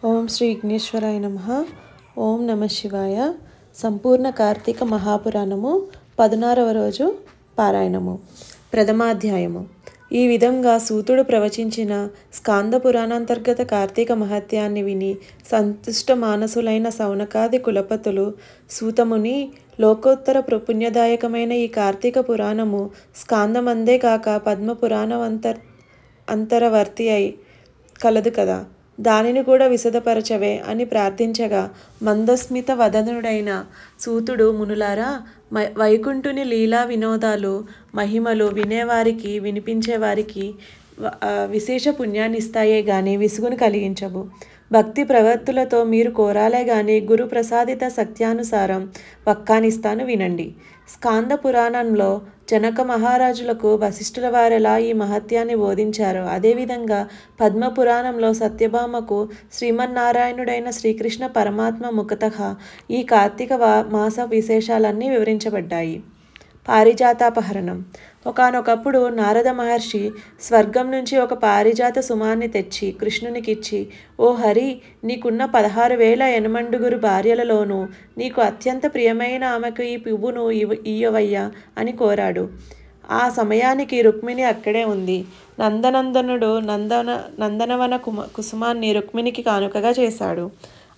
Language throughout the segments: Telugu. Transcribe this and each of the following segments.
ఓం శ్రీ విఘ్నేశ్వరాయ నమః. ఓం నమ శివాయ. సంపూర్ణ కార్తీక మహాపురాణము 16వ రోజు పారాయణము. ప్రథమాధ్యాయము. ఈ విధంగా సూతుడు ప్రవచించిన స్కాంద పురాణాంతర్గత కార్తీక మహత్యాన్ని విని సంతుష్ట మానసులైన సౌనకాది కులపతులు సూతముని లోకోత్తర పుణ్యదాయకమైన ఈ కార్తీక పురాణము స్కాందమందే కాక పద్మ అంతరవర్తి అయి కలదు కదా, దానిని కూడా విశదపరచవే అని ప్రార్థించగా మందస్మిత వదనుడైన సూతుడు, మునులారా, వైకుంఠుని లీలా వినోదాలు మహిమలు వినేవారికి వినిపించేవారికి విశేష పుణ్యాన్ని ఇస్తాయే గాని విసుగును కలిగించవు. భక్తి ప్రవర్తులతో మీరు కోరాలే గాని గురు ప్రసాదిత సత్యానుసారం వక్కానిస్తాను వినండి. స్కాంద పురాణంలో జనక మహారాజులకు వశిష్ఠుల వారెలా ఈ మహత్యాన్ని బోధించారో అదేవిధంగా పద్మ పురాణంలో సత్యభామకు శ్రీమన్నారాయణుడైన శ్రీకృష్ణ పరమాత్మ ముఖతః ఈ కార్తీక మాస విశేషాలన్నీ వివరించబడ్డాయి. పారిజాతాపహరణం. ఒకానొకప్పుడు నారద మహర్షి స్వర్గం నుంచి ఒక పారిజాత సుమాన్ని తెచ్చి కృష్ణునికిచ్చి, ఓ హరి, నీకున్న 16,000 ఎనమండుగురు భార్యలలోనూ నీకు అత్యంత ప్రియమైన ఆమెకు ఈ పువ్వును ఇయ్యవయ్యా అని కోరాడు. ఆ సమయానికి రుక్మిణి అక్కడే ఉంది. నందనందనుడు నందనవన కుసుమాన్ని రుక్మిణికి కానుకగా చేశాడు.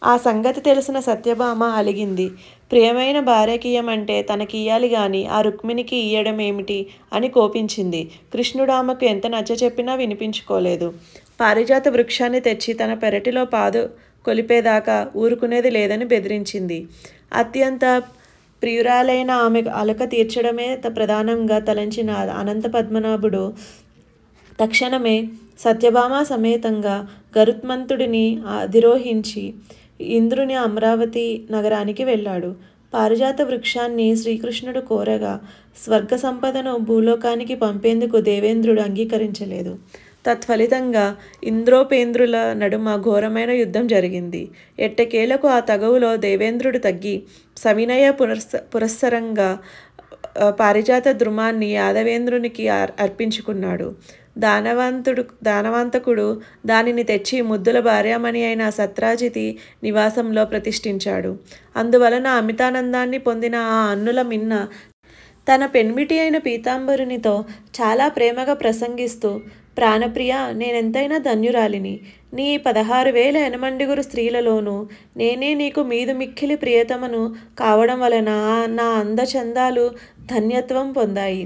ఆ సంగతి తెలిసిన సత్యభామ అలిగింది. ప్రియమైన భార్యకియ్యమంటే తనకియ్యాలి గాని ఆ రుక్మిణికి ఇయ్యడం ఏమిటి అని కోపించింది. కృష్ణుడు ఆమెకు ఎంత నచ్చచెప్పినా వినిపించుకోలేదు. పారిజాత వృక్షాన్ని తెచ్చి తన పెరటిలో పాదు కొలిపేదాకా ఊరుకునేది లేదని బెదిరించింది. అత్యంత ప్రియురాలైన ఆమె అలక తీర్చడమే ప్రధానంగా తలంచిన అనంత పద్మనాభుడు తక్షణమే సత్యభామ సమేతంగా గరుత్మంతుడిని అధిరోహించి ఇంద్రుని అమరావతి నగరానికి వెళ్ళాడు. పారిజాత వృక్షాన్ని శ్రీకృష్ణుడు కోరగా స్వర్గ సంపదను భూలోకానికి పంపేందుకు దేవేంద్రుడు అంగీకరించలేదు. తత్ఫలితంగా ఇంద్రోపేంద్రుల నడుమ ఘోరమైన యుద్ధం జరిగింది. ఎట్టకేలకు ఆ తగవులో దేవేంద్రుడు తగ్గి సవినయ పురస్సరంగా పారిజాత ద్రుమాన్ని యాదవేంద్రునికి అర్పించుకున్నాడు. దానవంతకుడు దానిని తెచ్చి ముద్దుల భార్యామణి అయిన సత్రాజితి నివాసంలో ప్రతిష్ఠించాడు. అందువలన అమితానందాన్ని పొందిన ఆ అన్నుల మిన్న తన పెన్మిటి అయిన పీతాంబరునితో చాలా ప్రేమగా ప్రసంగిస్తూ, ప్రాణప్రియ, నేనెంతైనా ధన్యురాలిని. నీ 16,000 ఎనమండుగురు స్త్రీలలోనూ నేనే నీకు మీదు మిక్కిలి ప్రియతమను కావడం వలన నా అందచందాలు ధన్యత్వం పొందాయి.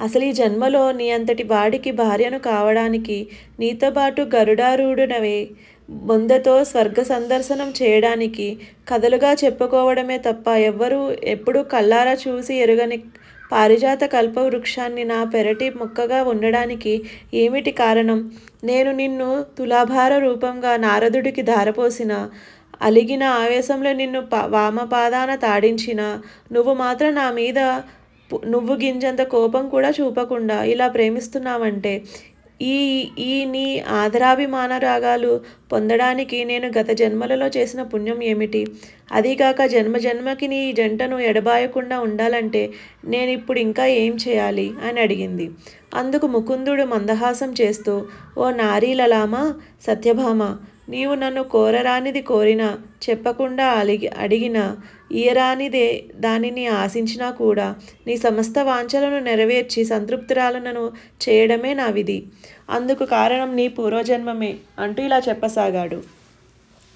అసలు ఈ జన్మలో నీ అంతటి వాడికి భార్యను కావడానికి నీతో పాటు గరుడారూఢుడవే బొందతో స్వర్గ సందర్శనం చేయడానికి కథలుగా చెప్పుకోవడమే తప్ప ఎవ్వరూ ఎప్పుడూ కళ్ళారా చూసి ఎరుగని పారిజాత కల్పవృక్షాన్ని నా పెరటి మొక్కగా ఉండడానికి ఏమిటి కారణం? నేను నిన్ను తులాభార రూపంగా నారదుడికి ధారపోసిన, అలిగిన ఆవేశంలో నిన్ను వామపాదాన తాడించిన నువ్వు మాత్రం నా మీద నువ్వు గింజంత కోపం కూడా చూపకుండా ఇలా ప్రేమిస్తున్నావంటే ఈ నీ ఆదరాభిమాన రాగాలు పొందడానికి నేను గత జన్మలలో చేసిన పుణ్యం ఏమిటి? అదీగాక జన్మకి నీ జంటను ఎడబాయకుండా ఉండాలంటే నేనిప్పుడు ఇంకా ఏం చేయాలి అని అడిగింది. అందుకు ముకుందుడు మందహాసం చేస్తూ, ఓ నారీలలామా, సత్యభామ, నీవు నన్ను కోరరానిది కోరినా, చెప్పకుండా అడిగినా, ఇయరానిదే దానిని ఆశించినా కూడా నీ సమస్త వాంఛలను నెరవేర్చి సంతృప్తురాలను చేయడమే నా విధి. అందుకు కారణం నీ పూర్వజన్మమే అంటూ ఇలా చెప్పసాగాడు.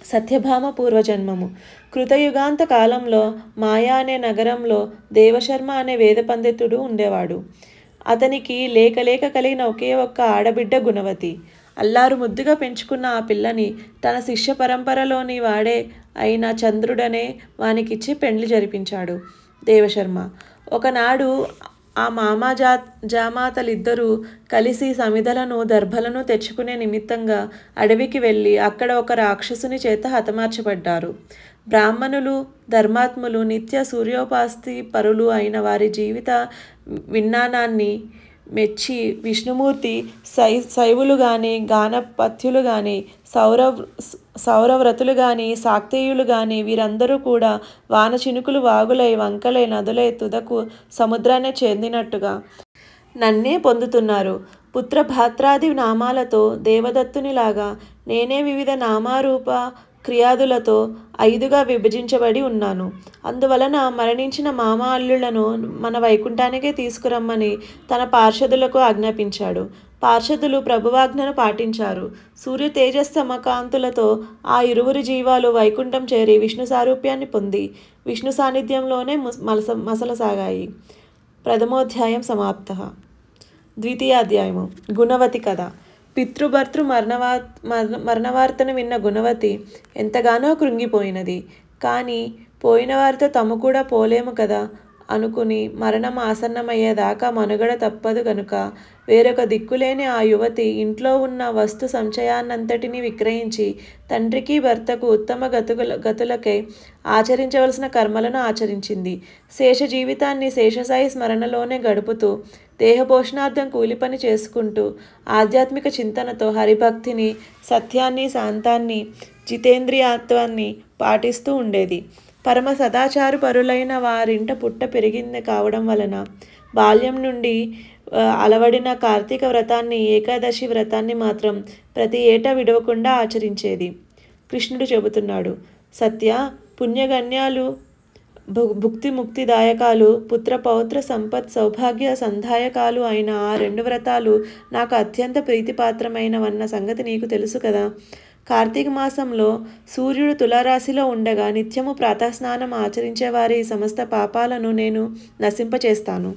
సత్యభామ పూర్వజన్మము. కృతయుగాంత కాలంలో మాయా అనే నగరంలో దేవశర్మ అనే వేద పండితుడు ఉండేవాడు. అతనికి లేక కలిగిన ఒకే ఒక్క ఆడబిడ్డ గుణవతి. అల్లారు ముద్దుగా పెంచుకున్న ఆ పిల్లని తన శిష్య పరంపరలోని వాడే అయిన చంద్రుడనే వానికిచ్చి పెండ్లి జరిపించాడు దేవశర్మ. ఒకనాడు ఆ జామాతలిద్దరూ కలిసి సమిధలను దర్భలను తెచ్చుకునే నిమిత్తంగా అడవికి వెళ్ళి అక్కడ ఒక రాక్షసుని చేత హతమార్చబడ్డారు. బ్రాహ్మణులు, ధర్మాత్ములు, నిత్య సూర్యోపాస్తి పరులు అయిన వారి జీవిత విజ్ఞానాన్ని మెచ్చి విష్ణుమూర్తి శైవులు గాని, గానపత్యులు గాని, సౌరవ్రతులు గాని, శాక్తేయులు గాని వీరందరూ కూడా వాన చినుకులు వాగులై, వంకలై, నదులై తుదకు సముద్రాన్ని చెందినట్టుగా నన్నే పొందుతున్నారు. పుత్ర భాత్రాది నామాలతో దేవదత్తునిలాగా నేనే వివిధ నామారూప క్రియాదులతో 5గా విభజించబడి ఉన్నాను. అందువలన మరణించిన మామ అల్లులను మన వైకుంఠానికే తీసుకురమ్మని తన పార్షదులకు ఆజ్ఞాపించాడు. పార్షదులు ప్రభువాజ్ఞను పాటించారు. సూర్య తేజస్తమ కాంతులతో ఆ ఇరువురి జీవాలు వైకుంఠం చేరి విష్ణు సారూప్యాన్ని పొంది విష్ణు సాన్నిధ్యంలోనే మసలసాగాయి. ప్రథమోధ్యాయం సమాప్త. ద్వితీయాధ్యాయము గుణవతి కథ. పితృభర్తృ మరణవార్తను విన్న గుణవతి ఎంతగానో కృంగిపోయినది. కానీ పోయిన వారితో తాము కూడా పోలేము కదా అనుకుని మరణం ఆసన్నమయ్యేదాకా మనుగడ తప్పదు గనుక వేరొక దిక్కులేని ఆ యువతి ఇంట్లో ఉన్న వస్తు సంచయాన్నంతటినీ విక్రయించి తండ్రికి భర్తకు ఉత్తమ గతులకై ఆచరించవలసిన కర్మలను ఆచరించింది. శేష జీవితాన్ని శేషసాయి స్మరణలోనే గడుపుతూ దేహపోషణార్థం కూలిపని చేసుకుంటూ ఆధ్యాత్మిక చింతనతో హరిభక్తిని, సత్యాన్ని, శాంతాన్ని, జితేంద్రియాత్వాన్ని పాటిస్తూ ఉండేది. పరమ సదాచారు పరులైన వారింట పుట్ట పెరిగింది కావడం వలన బాల్యం నుండి అలవడిన కార్తీక వ్రతాన్ని, ఏకాదశి వ్రతాన్ని మాత్రం ప్రతి ఏటా విడవకుండా ఆచరించేది. కృష్ణుడు చెబుతున్నాడు, సత్య, పుణ్యగణ్యాలు, భుక్తి ముక్తిదాయకాలు, పుత్ర పౌత్ర సంపత్ సౌభాగ్య సంధాయకాలు అయిన ఆ 2 వ్రతాలు నాకు అత్యంత ప్రీతిపాత్రమైనవన్న సంగతి నీకు తెలుసు కదా. కార్తీక మాసంలో సూర్యుడు తులారాశిలో ఉండగా నిత్యము ప్రాతస్నానం ఆచరించే వారి సమస్త పాపాలను నేను నశింపచేస్తాను.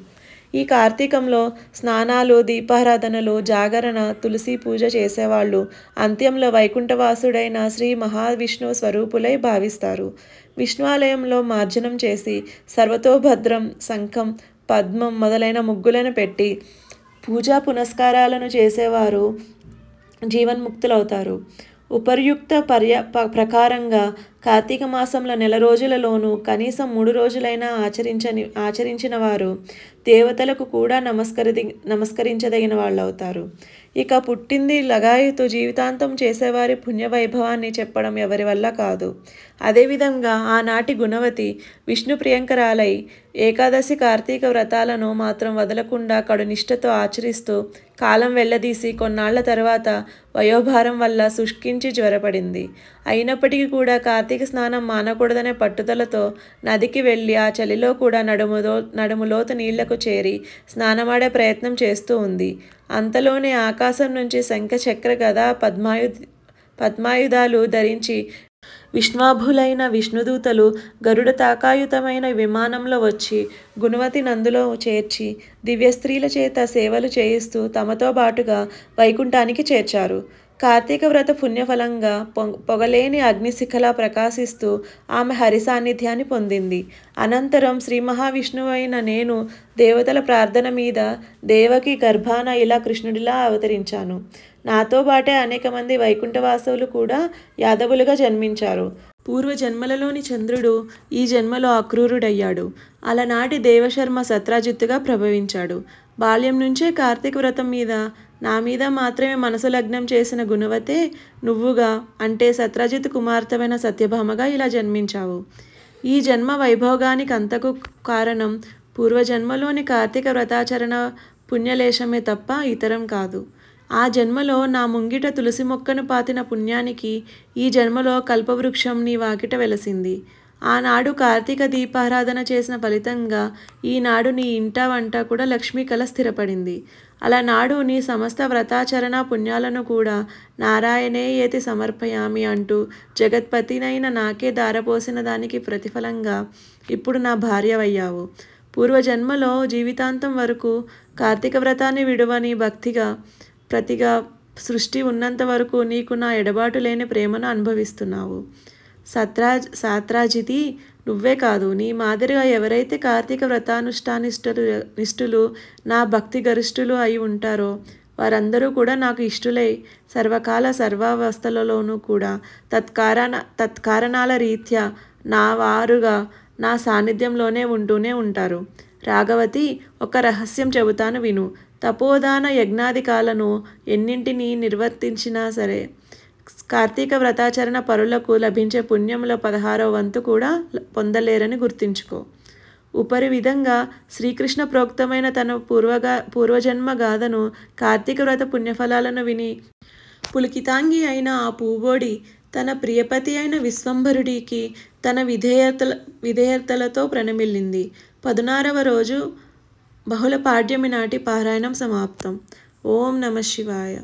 ఈ కార్తీకంలో స్నానాలు, దీపారాధనలు, జాగరణ, తులసి పూజ చేసేవాళ్ళు అంత్యంలో వైకుంఠవాసుడైన శ్రీ మహావిష్ణువు స్వరూపులై భావిస్తారు. విష్ణువాలయంలో మార్జనం చేసి సర్వతోభద్రం, శంఖం, పద్మం మొదలైన ముగ్గులను పెట్టి పూజా పునస్కారాలను చేసేవారు జీవన్ముక్తులవుతారు. ఉపర్యుక్త ప్రకారంగా కార్తీక మాసంలో 1 రోజులలోనూ కనీసం 3 రోజులైనా ఆచరించిన వారు దేవతలకు కూడా నమస్కరించదగిన వాళ్ళు అవుతారు. ఇక పుట్టింది లగాయతు జీవితాంతం చేసేవారి పుణ్యవైభవాన్ని చెప్పడం ఎవరి వల్ల కాదు. అదేవిధంగా ఆనాటి గుణవతి విష్ణు ప్రియంకరాలై ఏకాదశి, కార్తీక వ్రతాలను మాత్రం వదలకుండా కడునిష్టతో ఆచరిస్తూ కాలం వెళ్లదీసి కొన్నాళ్ల తర్వాత వయోభారం వల్ల శుష్కించి జ్వరపడింది. అయినప్పటికీ కూడా కార్తీక స్నానం మానకూడదనే పట్టుదలతో నదికి వెళ్ళి ఆ చలిలో కూడా నడుములోతు నీళ్లకు చేరి స్నానమాడే ప్రయత్నం చేస్తూ ఉంది. అంతలోనే ఆకాశం నుంచి శంఖ, చక్ర, గద, పద్మాయుధాలు ధరించి విష్ణాభులైన విష్ణుదూతలు గరుడ తాకాయుతమైన విమానంలో వచ్చి గుణవతి నందులో చేర్చి దివ్యస్త్రీల చేత సేవలు చేయిస్తూ తమతో బాటుగా వైకుంఠానికి చేర్చారు. కార్తీక వ్రత పుణ్యఫలంగా పొగలేని అగ్నిశిఖలా ప్రకాశిస్తూ ఆమె హరి సాన్నిధ్యాన్ని పొందింది. అనంతరం శ్రీ మహావిష్ణువైన నేను దేవతల ప్రార్థన మీద దేవకి గర్భాన ఇలా కృష్ణుడిలా అవతరించాను. నాతో బాటే అనేక మంది వైకుంఠవాసులు కూడా యాదవులుగా జన్మించారు. పూర్వజన్మలలోని చంద్రుడు ఈ జన్మలో అక్రూరుడయ్యాడు. అలనాటి దేవశర్మ సత్రాజిత్తుగా ప్రభవించాడు. బాల్యం నుంచే కార్తీక వ్రతం మీద, నా మీద మాత్రమే మనసు లగ్నం చేసిన గుణవతే నువ్వుగా, అంటే సత్రాజిత్ కుమార్తెమైన సత్యభామగా ఇలా జన్మించావు. ఈ జన్మ వైభోగానికి అంతకు కారణం పూర్వజన్మలోని కార్తీక వ్రతాచరణ పుణ్యలేశమే తప్ప ఇతరం కాదు. ఆ జన్మలో నా ముంగిట తులసి మొక్కను పాతిన పుణ్యానికి ఈ జన్మలో కల్పవృక్షం నీ వాకిట వెలసింది. ఆనాడు కార్తీక దీపారాధన చేసిన ఫలితంగా ఈనాడు నీ ఇంట వంట కూడా లక్ష్మీ కళ స్థిరపడింది. అలనాడు నీ సమస్త వ్రతాచరణ పుణ్యాలను కూడా నారాయణే ఏతి సమర్పయామి అంటూ జగత్పతినైన నాకే దారపోసిన దానికి ప్రతిఫలంగా ఇప్పుడు నా భార్యవయ్యావు. పూర్వజన్మలో జీవితాంతం వరకు కార్తీక వ్రతాన్ని విడువని భక్తిగా ప్రతిగా సృష్టి ఉన్నంత వరకు నీకు నా ఎడబాటు లేని ప్రేమను అనుభవిస్తున్నావు. సాత్రాజితి, నువ్వే కాదు, నీ మాదిరిగా ఎవరైతే కార్తీక వ్రతానుష్ఠానిష్ఠులు నా భక్తి గరిష్ఠులు అయి ఉంటారో వారందరూ కూడా నాకు ఇష్టులై సర్వకాల సర్వావస్థలలోనూ కూడా తత్కారణాల రీత్యా నా వారుగా నా సాన్నిధ్యంలోనే ఉంటూనే ఉంటారు. రాఘవతి, ఒక రహస్యం చెబుతాను విను. తపోదాన యజ్ఞాదికాలను ఎన్నింటినీ నిర్వర్తించినా సరే కార్తీక వ్రతాచరణ పరులకు లభించే పుణ్యంలో 16వ వంతు కూడా పొందలేరని గుర్తుంచుకో. ఉపరి విధంగా శ్రీకృష్ణ ప్రోక్తమైన తన పూర్వజన్మ గాథను, కార్తీక వ్రత పుణ్యఫలాలను విని పులికితాంగి అయిన ఆ పూబోడి తన ప్రియపతి అయిన విశ్వంభరుడికి తన విధేయతలతో ప్రణమిల్లింది. 16వ రోజు బహుళ పాడ్యమి నాటి పారాయణం సమాప్తం. ఓం నమ శివాయ.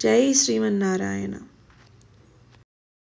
జై శ్రీమన్నారాయణ.